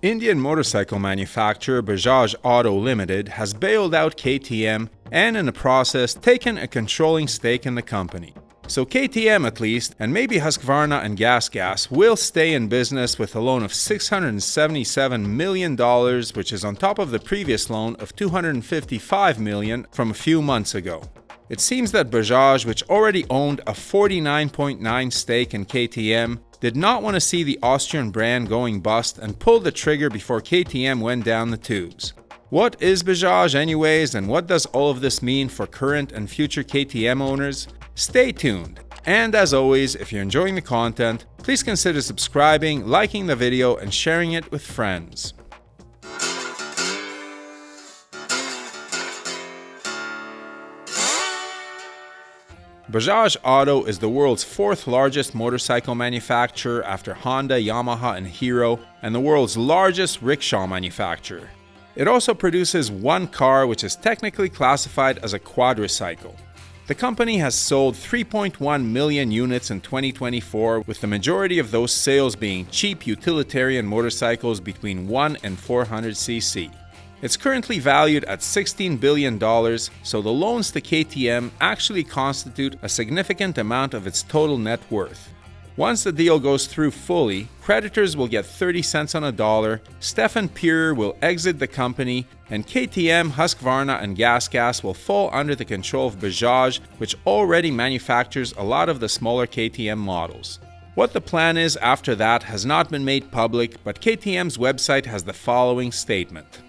Indian motorcycle manufacturer Bajaj Auto Limited has bailed out KTM and in the process taken a controlling stake in the company. So KTM at least, and maybe Husqvarna and GasGas, will stay in business with a loan of $677 million, which is on top of the previous loan of $255 million from a few months ago. It seems that Bajaj, which already owned a 49.9% stake in KTM, did not want to see the Austrian brand going bust and pulled the trigger before KTM went down the tubes. What is Bajaj anyways, and what does all of this mean for current and future KTM owners? Stay tuned. And as always, if you're enjoying the content, please consider subscribing, liking the video, and sharing it with friends. Bajaj Auto is the world's fourth largest motorcycle manufacturer after Honda, Yamaha, and Hero, and the world's largest rickshaw manufacturer. It also produces one car which is technically classified as a quadricycle. The company has sold 3.1 million units in 2024, with the majority of those sales being cheap utilitarian motorcycles between 1 and 400cc. It's currently valued at $16 billion, so the loans to KTM actually constitute a significant amount of its total net worth. Once the deal goes through fully, creditors will get 30 cents on a dollar, Stefan Pierer will exit the company, and KTM, Husqvarna, and GasGas will fall under the control of Bajaj, which already manufactures a lot of the smaller KTM models. What the plan is after that has not been made public, but KTM's website has the following statement.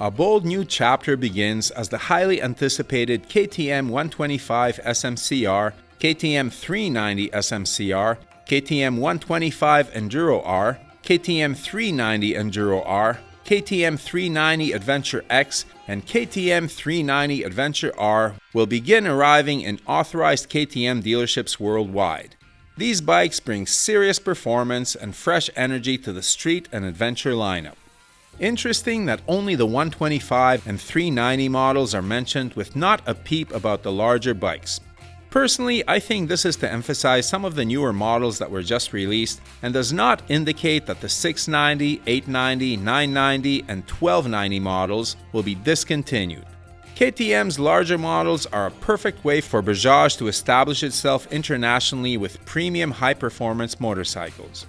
A bold new chapter begins as the highly anticipated KTM 125 SMCR, KTM 390 SMCR, KTM 125 Enduro R, KTM 390 Enduro R, KTM 390 Adventure X, and KTM 390 Adventure R will begin arriving in authorized KTM dealerships worldwide. These bikes bring serious performance and fresh energy to the street and adventure lineup. Interesting that only the 125 and 390 models are mentioned with not a peep about the larger bikes. Personally, I think this is to emphasize some of the newer models that were just released and does not indicate that the 690, 890, 990, and 1290 models will be discontinued. KTM's larger models are a perfect way for Bajaj to establish itself internationally with premium high-performance motorcycles.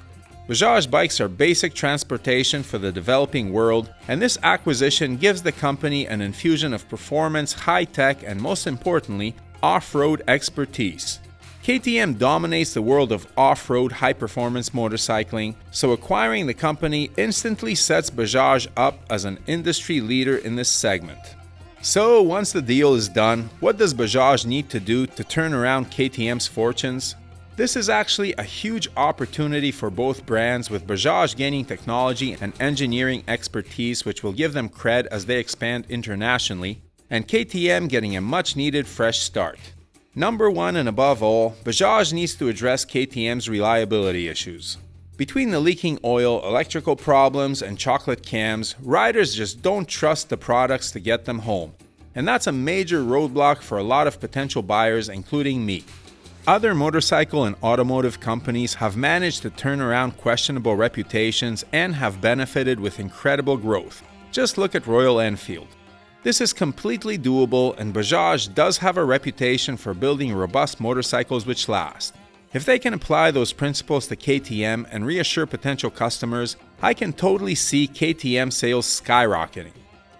Bajaj bikes are basic transportation for the developing world, and this acquisition gives the company an infusion of performance, high-tech, and most importantly, off-road expertise. KTM dominates the world of off-road high-performance motorcycling, so acquiring the company instantly sets Bajaj up as an industry leader in this segment. So once the deal is done, what does Bajaj need to do to turn around KTM's fortunes? This is actually a huge opportunity for both brands, with Bajaj gaining technology and engineering expertise which will give them cred as they expand internationally, and KTM getting a much-needed fresh start. Number one and above all, Bajaj needs to address KTM's reliability issues. Between the leaking oil, electrical problems, and chocolate cams, riders just don't trust the products to get them home. And that's a major roadblock for a lot of potential buyers, including me. Other motorcycle and automotive companies have managed to turn around questionable reputations and have benefited with incredible growth. Just look at Royal Enfield. This is completely doable, and Bajaj does have a reputation for building robust motorcycles which last. If they can apply those principles to KTM and reassure potential customers, I can totally see KTM sales skyrocketing.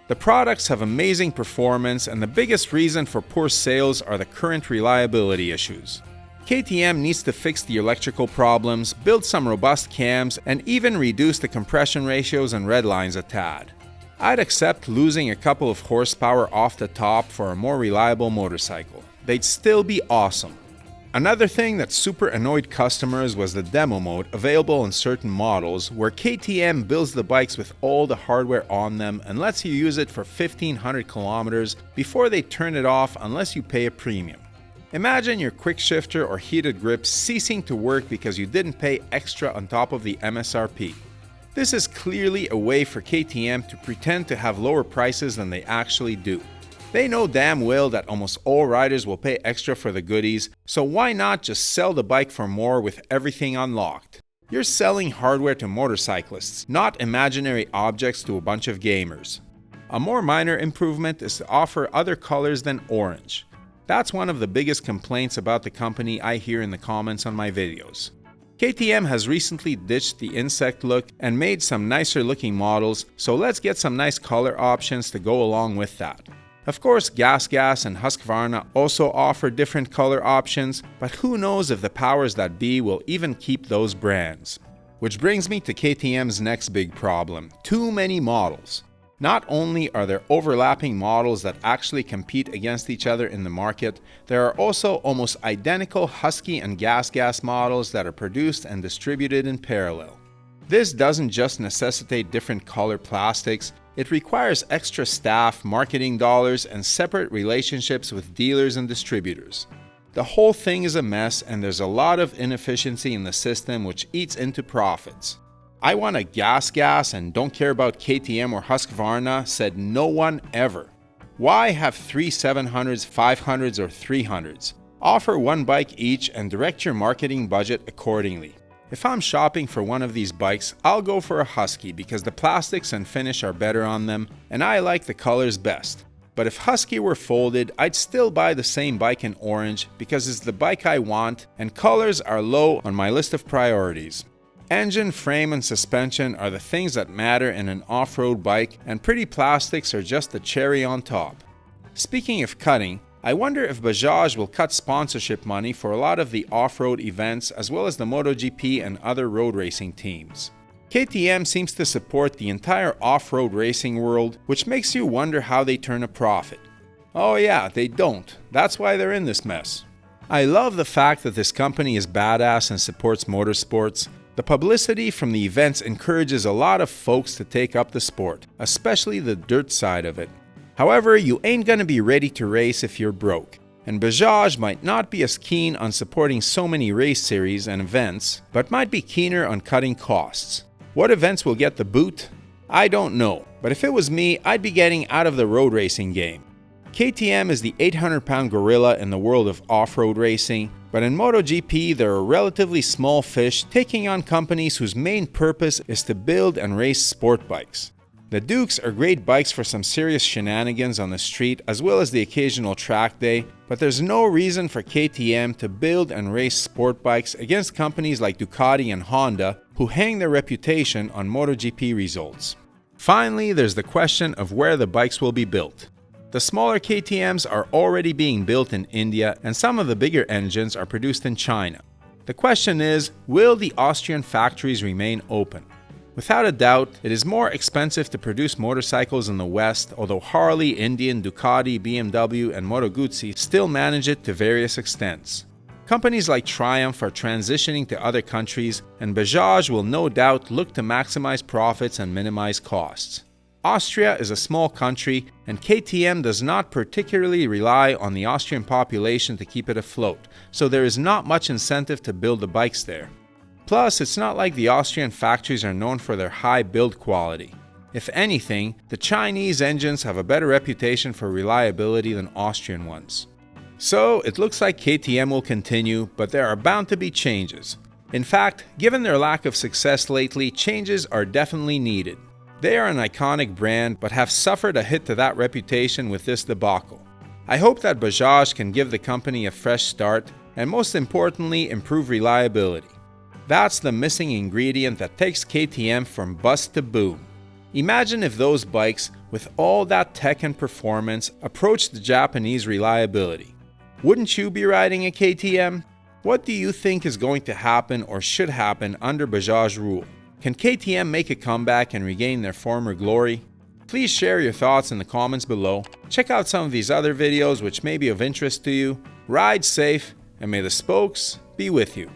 The products have amazing performance, and the biggest reason for poor sales are the current reliability issues. KTM needs to fix the electrical problems, build some robust cams, and even reduce the compression ratios and redlines a tad. I'd accept losing a couple of horsepower off the top for a more reliable motorcycle. They'd still be awesome. Another thing that super annoyed customers was the demo mode available on certain models, where KTM builds the bikes with all the hardware on them and lets you use it for 1,500 kilometers before they turn it off unless you pay a premium. Imagine your quick shifter or heated grips ceasing to work because you didn't pay extra on top of the MSRP. This is clearly a way for KTM to pretend to have lower prices than they actually do. They know damn well that almost all riders will pay extra for the goodies, so why not just sell the bike for more with everything unlocked? You're selling hardware to motorcyclists, not imaginary objects to a bunch of gamers. A more minor improvement is to offer other colors than orange. That's one of the biggest complaints about the company I hear in the comments on my videos. KTM has recently ditched the insect look and made some nicer looking models, so let's get some nice color options to go along with that. Of course, Gas and Husqvarna also offer different color options, but who knows if the powers that be will even keep those brands. Which brings me to KTM's next big problem: too many models. Not only are there overlapping models that actually compete against each other in the market, there are also almost identical Husky and Gas models that are produced and distributed in parallel. This doesn't just necessitate different color plastics, it requires extra staff, marketing dollars, and separate relationships with dealers and distributors. The whole thing is a mess, and there's a lot of inefficiency in the system which eats into profits. I want a Gas and don't care about KTM or Husqvarna, said no one ever. Why have 3 700s, 500s, or 300s? Offer one bike each and direct your marketing budget accordingly. If I'm shopping for one of these bikes, I'll go for a Husky because the plastics and finish are better on them and I like the colors best. But if Husky were folded, I'd still buy the same bike in orange because it's the bike I want and colors are low on my list of priorities. Engine, frame, and suspension are the things that matter in an off-road bike, and pretty plastics are just the cherry on top. Speaking of cutting, I wonder if Bajaj will cut sponsorship money for a lot of the off-road events as well as the MotoGP and other road racing teams. KTM seems to support the entire off-road racing world, which makes you wonder how they turn a profit. Oh yeah, they don't. That's why they're in this mess. I love the fact that this company is badass and supports motorsports. The publicity from the events encourages a lot of folks to take up the sport, especially the dirt side of it. However, you ain't gonna be ready to race if you're broke, and Bajaj might not be as keen on supporting so many race series and events, but might be keener on cutting costs. What events will get the boot? I don't know, but if it was me, I'd be getting out of the road racing game. KTM is the 800-pound gorilla in the world of off-road racing, but in MotoGP there are relatively small fish taking on companies whose main purpose is to build and race sport bikes. The Dukes are great bikes for some serious shenanigans on the street as well as the occasional track day, but there's no reason for KTM to build and race sport bikes against companies like Ducati and Honda who hang their reputation on MotoGP results. Finally, there's the question of where the bikes will be built. The smaller KTMs are already being built in India and some of the bigger engines are produced in China. The question is, will the Austrian factories remain open? Without a doubt, it is more expensive to produce motorcycles in the West, although Harley, Indian, Ducati, BMW, and Moto Guzzi still manage it to various extents. Companies like Triumph are transitioning to other countries, and Bajaj will no doubt look to maximize profits and minimize costs. Austria is a small country, and KTM does not particularly rely on the Austrian population to keep it afloat, so there is not much incentive to build the bikes there. Plus, it's not like the Austrian factories are known for their high build quality. If anything, the Chinese engines have a better reputation for reliability than Austrian ones. So, it looks like KTM will continue, but there are bound to be changes. In fact, given their lack of success lately, changes are definitely needed. They are an iconic brand, but have suffered a hit to that reputation with this debacle. I hope that Bajaj can give the company a fresh start, and most importantly, improve reliability. That's the missing ingredient that takes KTM from bust to boom. Imagine if those bikes, with all that tech and performance, approached the Japanese reliability. Wouldn't you be riding a KTM? What do you think is going to happen or should happen under Bajaj rule? Can KTM make a comeback and regain their former glory? Please share your thoughts in the comments below. Check out some of these other videos which may be of interest to you. Ride safe, and may the spokes be with you.